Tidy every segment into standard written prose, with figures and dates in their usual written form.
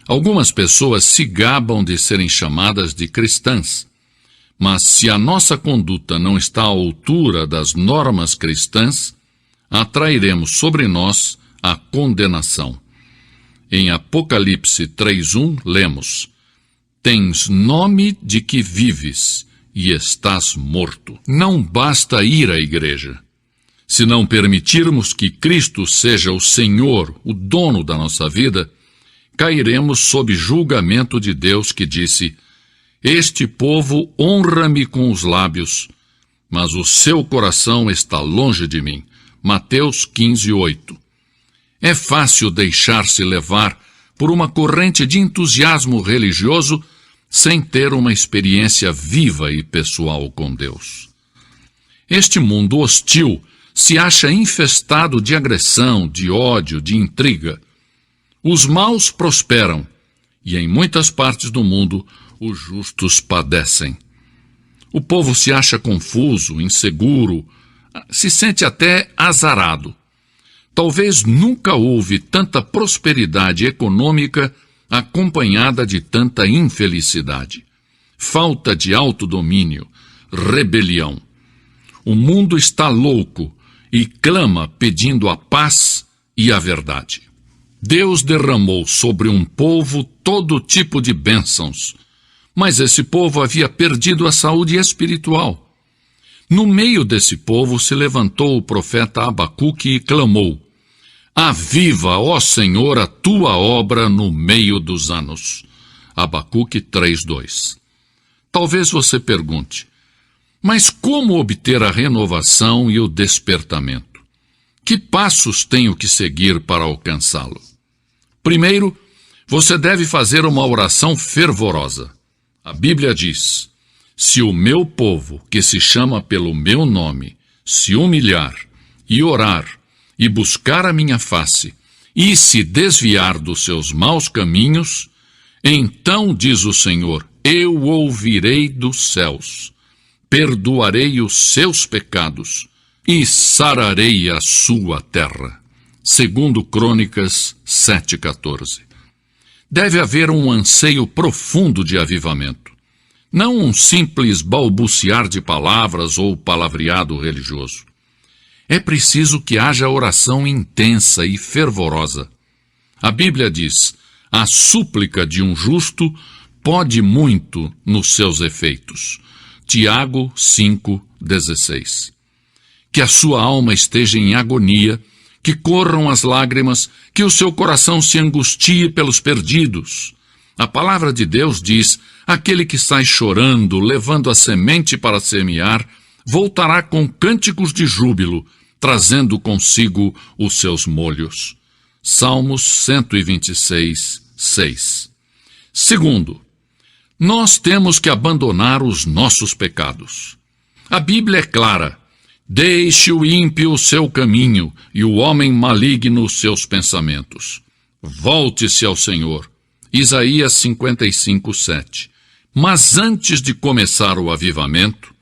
Algumas pessoas se gabam de serem chamadas de cristãs, mas se a nossa conduta não está à altura das normas cristãs, atrairemos sobre nós a condenação. Em Apocalipse 3:1, lemos: Tens nome de que vives e estás morto. Não basta ir à igreja. Se não permitirmos que Cristo seja o Senhor, o dono da nossa vida, cairemos sob julgamento de Deus que disse: Este povo honra-me com os lábios, mas o seu coração está longe de mim. Mateus 15:8. É fácil deixar-se levar por uma corrente de entusiasmo religioso sem ter uma experiência viva e pessoal com Deus. Este mundo hostil se acha infestado de agressão, de ódio, de intriga. Os maus prosperam e em muitas partes do mundo os justos padecem. O povo se acha confuso, inseguro, se sente até azarado. Talvez nunca houve tanta prosperidade econômica acompanhada de tanta infelicidade, falta de autodomínio, rebelião. O mundo está louco e clama pedindo a paz e a verdade. Deus derramou sobre um povo todo tipo de bênçãos, mas esse povo havia perdido a saúde espiritual. No meio desse povo se levantou o profeta Abacuque e clamou: Aviva, ó Senhor, a tua obra no meio dos anos. Abacuque 3:2. Talvez você pergunte: mas como obter a renovação e o despertamento? Que passos tenho que seguir para alcançá-lo? Primeiro, você deve fazer uma oração fervorosa. A Bíblia diz: se o meu povo, que se chama pelo meu nome, se humilhar e orar e buscar a minha face, e se desviar dos seus maus caminhos, então, diz o Senhor, eu ouvirei dos céus, perdoarei os seus pecados e sararei a sua terra. Segundo Crônicas 7:14. Deve haver um anseio profundo de avivamento, não um simples balbuciar de palavras ou palavreado religioso. É preciso que haja oração intensa e fervorosa. A Bíblia diz: a súplica de um justo pode muito nos seus efeitos. Tiago 5:16. Que a sua alma esteja em agonia, que corram as lágrimas, que o seu coração se angustie pelos perdidos. A palavra de Deus diz: aquele que sai chorando, levando a semente para semear, voltará com cânticos de júbilo, trazendo consigo os seus molhos. Salmos 126:6. Segundo, nós temos que abandonar os nossos pecados. A Bíblia é clara: deixe o ímpio o seu caminho e o homem maligno os seus pensamentos. Volte-se ao Senhor. Isaías 55:7. Mas antes de começar o avivamento,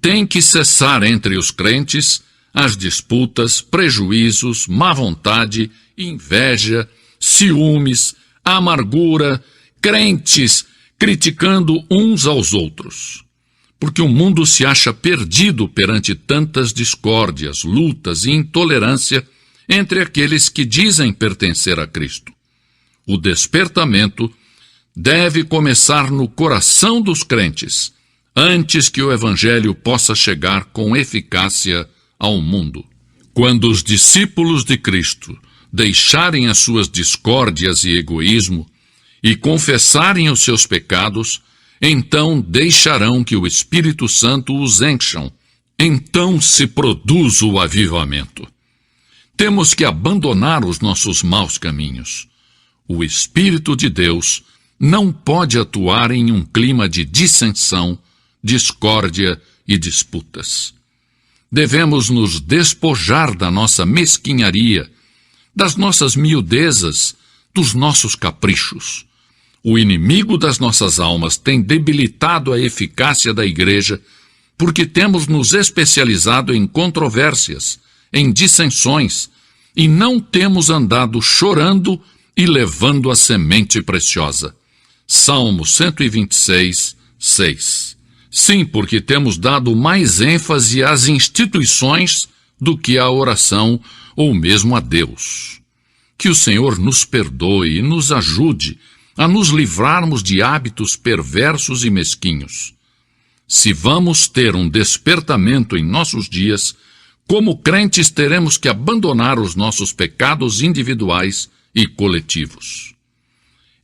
tem que cessar entre os crentes as disputas, prejuízos, má vontade, inveja, ciúmes, amargura, crentes criticando uns aos outros. Porque o mundo se acha perdido perante tantas discórdias, lutas e intolerância entre aqueles que dizem pertencer a Cristo. O despertamento deve começar no coração dos crentes, antes que o Evangelho possa chegar com eficácia ao mundo. Quando os discípulos de Cristo deixarem as suas discórdias e egoísmo e confessarem os seus pecados, então deixarão que o Espírito Santo os encham. Então se produz o avivamento. Temos que abandonar os nossos maus caminhos. O Espírito de Deus não pode atuar em um clima de dissensão, discórdia e disputas. Devemos nos despojar da nossa mesquinharia, das nossas miudezas, dos nossos caprichos. O inimigo das nossas almas tem debilitado a eficácia da igreja porque temos nos especializado em controvérsias, em dissensões, e não temos andado chorando e levando a semente preciosa. Salmo 126, 6. Sim, porque temos dado mais ênfase às instituições do que à oração ou mesmo a Deus. Que o Senhor nos perdoe e nos ajude a nos livrarmos de hábitos perversos e mesquinhos. Se vamos ter um despertamento em nossos dias, como crentes teremos que abandonar os nossos pecados individuais e coletivos.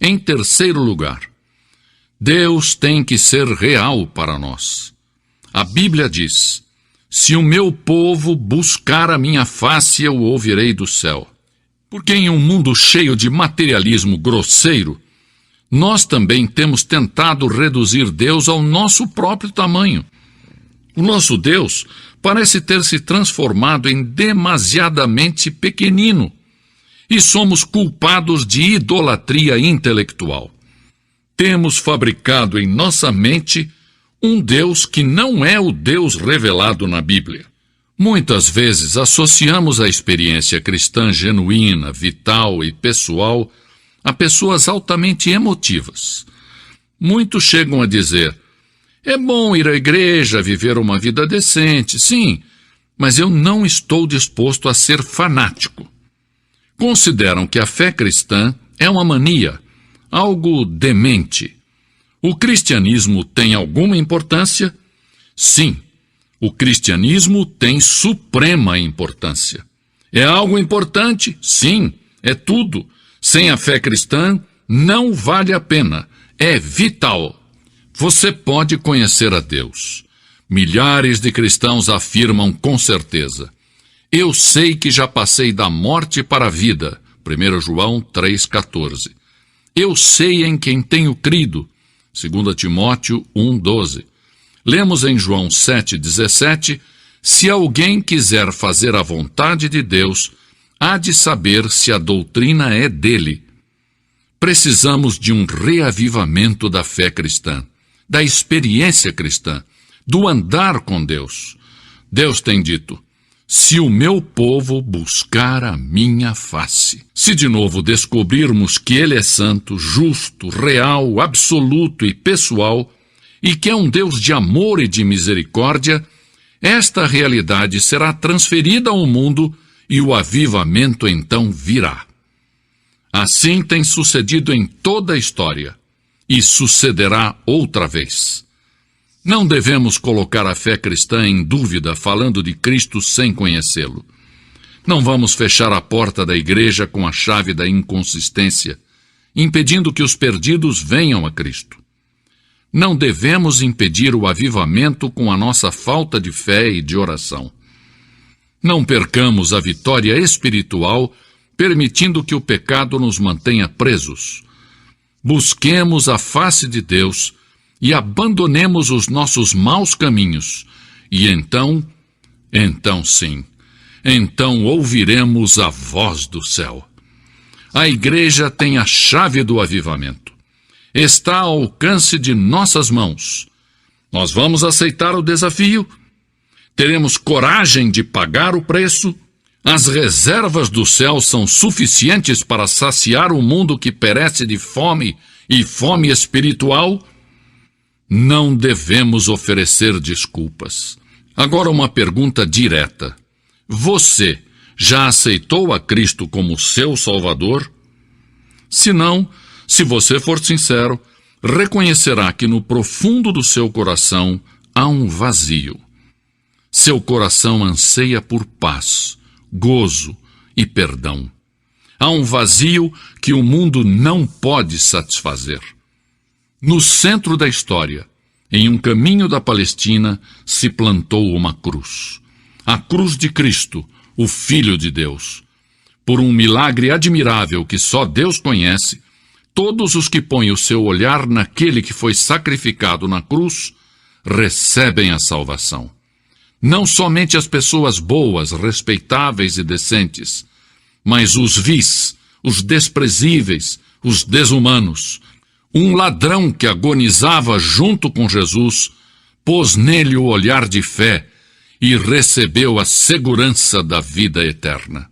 Em terceiro lugar, Deus tem que ser real para nós. A Bíblia diz: se o meu povo buscar a minha face, eu o ouvirei do céu. Porque em um mundo cheio de materialismo grosseiro, nós também temos tentado reduzir Deus ao nosso próprio tamanho. O nosso Deus parece ter se transformado em demasiadamente pequenino, e somos culpados de idolatria intelectual. Temos fabricado em nossa mente um Deus que não é o Deus revelado na Bíblia. Muitas vezes associamos a experiência cristã genuína, vital e pessoal a pessoas altamente emotivas. Muitos chegam a dizer: é bom ir à igreja, viver uma vida decente, sim, mas eu não estou disposto a ser fanático. Consideram que a fé cristã é uma mania, algo demente. O cristianismo tem alguma importância? Sim, o cristianismo tem suprema importância. É algo importante? Sim, é tudo. Sem a fé cristã, não vale a pena. É vital. Você pode conhecer a Deus. Milhares de cristãos afirmam com certeza: eu sei que já passei da morte para a vida. 1 João 3,14. Eu sei em quem tenho crido. 2 Timóteo 1,12. Lemos em João 7,17: se alguém quiser fazer a vontade de Deus, há de saber se a doutrina é dele. Precisamos de um reavivamento da fé cristã, da experiência cristã, do andar com Deus. Deus tem dito: se o meu povo buscar a minha face. Se de novo descobrirmos que Ele é santo, justo, real, absoluto e pessoal, e que é um Deus de amor e de misericórdia, esta realidade será transferida ao mundo e o avivamento então virá. Assim tem sucedido em toda a história, e sucederá outra vez. Não devemos colocar a fé cristã em dúvida falando de Cristo sem conhecê-lo. Não vamos fechar a porta da igreja com a chave da inconsistência, impedindo que os perdidos venham a Cristo. Não devemos impedir o avivamento com a nossa falta de fé e de oração. Não percamos a vitória espiritual permitindo que o pecado nos mantenha presos. Busquemos a face de Deus e abandonemos os nossos maus caminhos, e então ouviremos a voz do céu. A igreja tem a chave do avivamento. Está ao alcance de nossas mãos. Nós vamos aceitar o desafio? Teremos coragem de pagar o preço? As reservas do céu são suficientes para saciar o mundo que perece de fome e fome espiritual? Não devemos oferecer desculpas. Agora uma pergunta direta. Você já aceitou a Cristo como seu Salvador? Se não, se você for sincero, reconhecerá que no profundo do seu coração há um vazio. Seu coração anseia por paz, gozo e perdão. Há um vazio que o mundo não pode satisfazer. No centro da história, em um caminho da Palestina, se plantou uma cruz. A cruz de Cristo, o Filho de Deus. Por um milagre admirável que só Deus conhece, todos os que põem o seu olhar naquele que foi sacrificado na cruz, recebem a salvação. Não somente as pessoas boas, respeitáveis e decentes, mas os vis, os desprezíveis, os desumanos. Um ladrão que agonizava junto com Jesus, pôs nele o olhar de fé e recebeu a segurança da vida eterna.